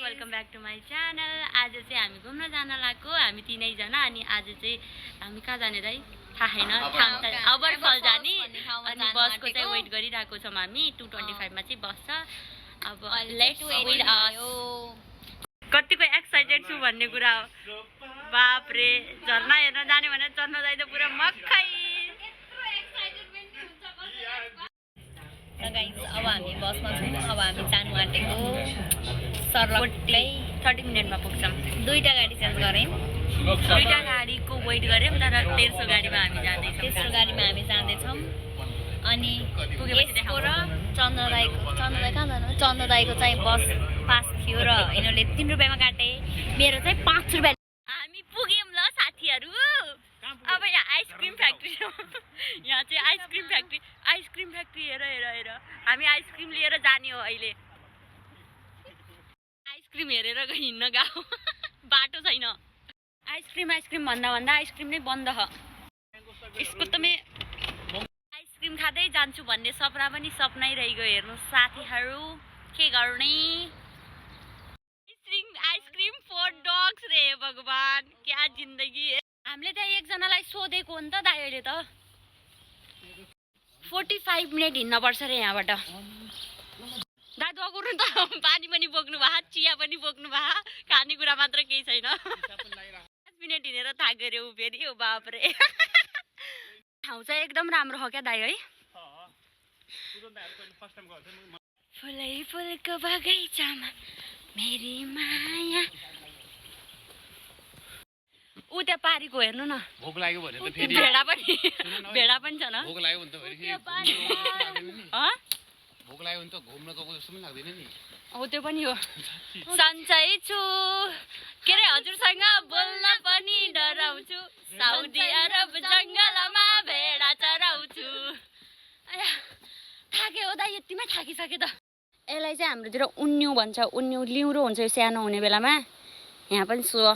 Welcome back to my channel. आज चाहिँ हामी घुम्न जान लागेको, हामी तीनैजना। अनि आज चाहिँ हामी कहाँ जाने है थाहा छैन, अबरफल जाने। अनि बसको चाहिँ वेट गरिरहेको छौँ हामी। 2:25 मा चाहिँ बस छ। अब लेट्स वेट कतिको एक्साइटेड छु भन्ने कुरा हो। बाप रे, झर्ना हेर्न जाने भनेर चढ्न जाँदा पुरा मक्खै। अब हामी बसमा छौँ। अब हामी जानु आँटेको सरलट्टै 30 मिनटमा पुग्छौँ। दुईटा गाडी चेन्ज गऱ्यौँ। दुईटा गाडीको वेट गऱ्यौँ, तर तेस्रो गाडीमा हामी जाँदैछौँ। तेस्रो गाडीमा हामी जाँदैछौँ। अनि यसको र चन्द्रदाईको कहाँ जानु? चन्द्रदाईको चाहिँ बस पास थियो र यिनीहरूले 3 रुपियाँमा काटे। मेरो चाहिँ 5 रुपियाँ। हामी पुग्यौँ ल साथीहरू। अब यहाँ आइसक्रिम फ्याक्ट्री हो। यहाँ चाहिँ आइसक्रिम फ्याक्ट्री हेर हामी आइसक्रिम लिएर जाने हो अहिले। आइसक्रिम हेरेर हिँड्न गएको, बाटो छैन। आइसक्रिम भन्दा आइसक्रिम नै बन्द छ। यसको त आइसक्रिम खाँदै जान्छु भन्ने सपना पनि सपनै रहिगयो। हेर्नु साथीहरू, के गर्ने। आइसक्रिम फर डग्स रे भगवान, क्या जिन्दगी। हामीले त्यहाँ एकजनालाई सोधेको हो नि त दाइ, अहिले त 45 मिनट हिँड्न पर्छ रे यहाँबाट। दा दगुर्नु त, पानी पनि बोक्नु भए, चिया पनि बोक्नु भए, खानेकुरा मात्र केही छैन। 5 मिनट हिँडेर थाक्यो ऊ फेरि। हो बाप रे। ठाउँ चाहिँ एकदम राम्रो हो क्या दाइ है। फुलै फुलको बगैँचामा मेरी माया। ऊ त्यहाँ पारीको हेर्नु न, भोक लाग्यो भने त फेरि भेडा पनि छ न। भोक लाग्यो भने त फेरि भोक लाग्यो भने त घुम्न गएको जस्तो पनि लाग्दैन नि। हो त्यो पनि हो। सन्चै छु के रे, हजुरसँग बोल्न पनि डराउँछु। साउदी अरब जङ्गलमा भेडा चराउँछु। थाके हो दाइ, यतिमै थाकिसके त। यसलाई चाहिँ हाम्रोतिर उन्यु भन्छ। उन्यु लिउँरो हुन्छ यो सानो हुने बेलामा। यहाँ पनि सो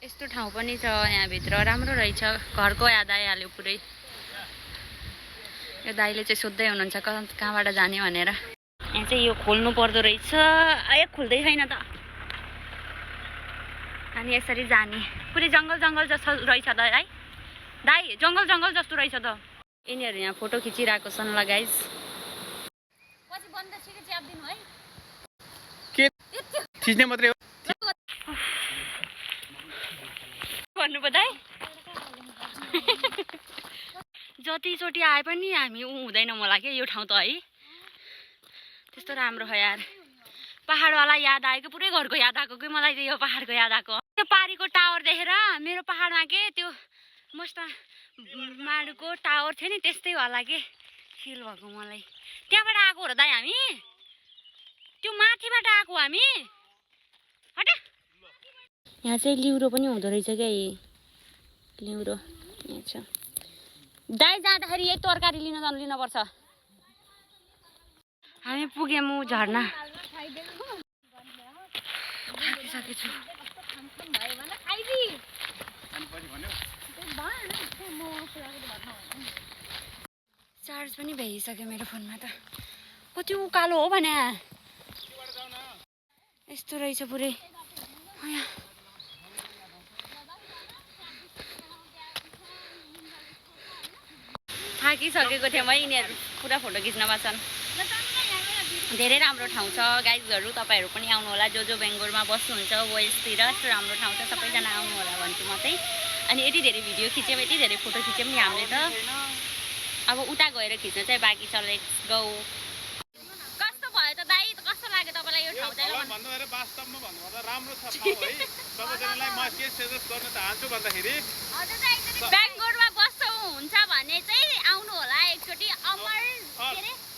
यस्तो ठाउँ पनि छ यहाँभित्र, राम्रो रहेछ। घरको याद आइहाल्यो पुरै। यो दाइले चाहिँ सोध्दै हुनुहुन्छ कहाँबाट जाने भनेर। यहाँ चाहिँ यो खोल्नु पर्दो रहेछ। खुल्दै छैन त। अनि यसरी जाने। पुरै जङ्गल जस्तो रहेछ त है दाइ, जङ्गल जस्तो रहेछ त। यिनीहरू यहाँ फोटो खिचिरहेको छन् ल गाइस। पछि बन्द छिटो च्याप्दिनु है। के खिच्ने मात्रै हो भन्नु पो दाइ। जतिचोटि आए पनि हामी हुँदैन मलाई के यो ठाउँ त है। त्यस्तो राम्रो हो यार। पहाडवाला याद आएको, पुरै घरको याद आएको कि मलाई चाहिँ यो पहाडको याद आएको। त्यो पारीको टावर देखेर मेरो पहाडमा के त्यो मस्त माडुको टावर थियो नि, त्यस्तै होला के फिल भएको मलाई। त्यहाँबाट आएको हो र दाइ हामी, त्यो माथिबाट आएको हामी। हटा, यहाँ चाहिँ लिउँरो पनि हुँदो रहेछ क्या। लिउँरो यहाँ छ। दाइ जाँदाखेरि यही तरकारी लिनुपर्छ। हामी पुग्यौँ झर्ना। थाकिसकेछु। चार्ज पनि भइसक्यो मेरो फोनमा त। कति उकालो हो भने यस्तो रहेछ पुरै। थाकिसकेको थियो यिनीहरू पुरा फोटो खिच्नमा छन्। धेरै राम्रो ठाउँ छ गाइजहरू, तपाईँहरू पनि आउनु होला। जो बेङ्गलोरमा बस्नुहुन्छ वेस्टतिर, यस्तो राम्रो ठाउँ छ, सबैजना आउनु होला भन्छु म चाहिँ। अनि यति धेरै भिडियो खिच्यौँ, यति धेरै फोटो खिच्यौँ नि हामीले त। अब उता गएर खिच्न चाहिँ बाँकी छ। Let's go. कस्तो भयो त दाइ, कस्तो लाग्यो तपाईँलाई यो ठाउँ चाहिँ? भन्दाखेरि वास्तवमा भन्नुपर्दा राम्रो छ ठाउँ है। सबैजनालाई म के सजेस्ट गर्न चाहन्छु भन्दाखेरि बेङ्गलोरमा बस्छौ हुन्छ भने चाहिँ आउनु होला एकचोटि।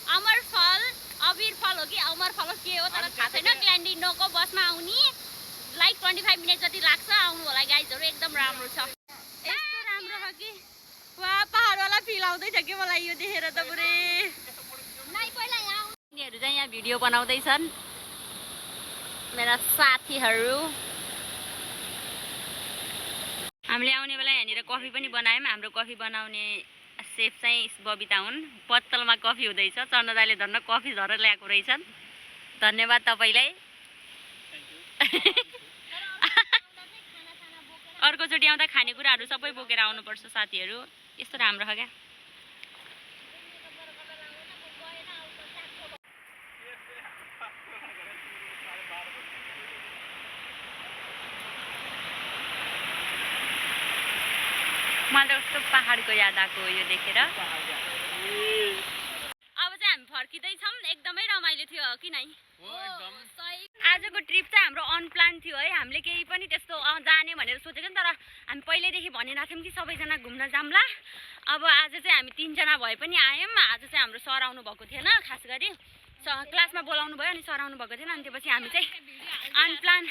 अमर फल, अबिर फल हो कि अमर फल हो के हो तर थाहा छैन। क्ल्यान्डिनोको बसमा आउने लाइक 25 मिनट जति लाग्छ। आउनु होला गाइजहरू, एकदम राम्रो छ। यस्तो राम्रो छ कि वा, पहाडवाला फिल आउँदैछ कि मलाई यो देखेर त पुरै। यिनीहरू चाहिँ यहाँ भिडियो बनाउँदैछन् मेरा साथीहरू। हामीले आउने बेला यहाँनिर कफी पनि बनायौँ। हाम्रो कफी बनाउने सेफ चाहिँ बबिता हुन्। पत्तलमा कफी हुँदैछ। चन्द्र दाइले धन्न कफी झरेर ल्याएको रहेछन्। धन्यवाद तपाईँलाई। अर्कोचोटि आउँदा खानेकुराहरू सबै बोकेर आउनुपर्छ साथीहरू। यस्तो राम्रो छ क्या। मलाई त कस्तो पहाडको याद आएको यो देखेर। अब चाहिँ हामी फर्किँदैछौँ। एकदमै रमाइलो थियो कि नै? आजको ट्रिप चाहिँ हाम्रो अनप्लान थियो है। हामीले केही पनि त्यस्तो जाने भनेर सोचेको नि, तर हामी पहिल्यैदेखि भनिरहेको थियौँ कि सबैजना घुम्न जाउँला। अब आज चाहिँ हामी 3 जना भए पनि आयौँ। आज चाहिँ हाम्रो सर आउनु भएको थिएन, खास गरी क्लासमा बोलाउनु भयो अनि सर आउनु भएको थिएन। अनि त्यसपछि हामी चाहिँ अनप्लान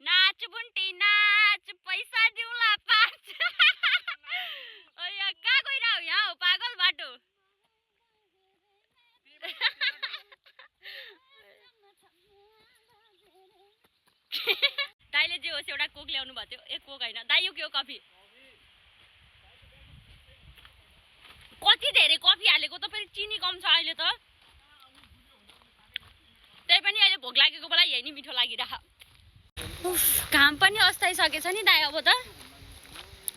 नाच बुन्टी नाच, पैसा दिउँला पाँच। कहाँ गइरह यहाँ हो पागल बाटो। दाइले जे होस् एउटा कोक ल्याउनु भएको थियो। एक कोक होइन दाइ, यो के हो? कफी। कति धेरै कफी हालेको त, फेरि चिनी कम छ अहिले त। त्यही पनि अहिले भोक लागेको बेला यही नि मिठो लागिरह। घाम पनि अस्ताइसकेछ नि दाइ। अब त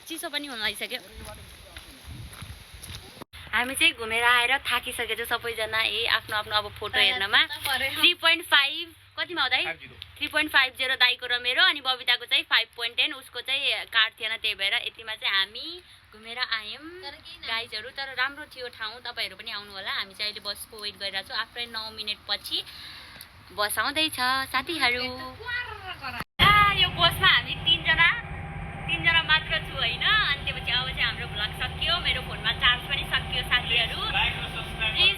चिसो पनि हुन लागिसक्यो। हामी चाहिँ घुमेर आएर थाकिसकेछ सबैजना। आफ्नो आफ्नो अब फोटो हेर्नमा 3.5 कतिमा हो दाइ? 3.50 दाइको र मेरो, अनि बबिताको चाहिँ 5.10। उसको चाहिँ कार्ड थिएन, त्यही भएर यतिमा चाहिँ हामी घुमेर आयौँ गाइजहरू। तर राम्रो थियो ठाउँ, तपाईँहरू पनि आउनु होला। हामी चाहिँ अहिले बसको वेट गरिरहेको छौँ। आफ्टर 9 मिनट पछि बस आउँदैछ साथीहरू। यो बसमा हामी 3 जना मात्र छु होइन। अनि त्यसपछि अब चाहिँ हाम्रो भ्लग सकियो। मेरो फोनमा चार्ज पनि सकियो साथीहरू। प्लिज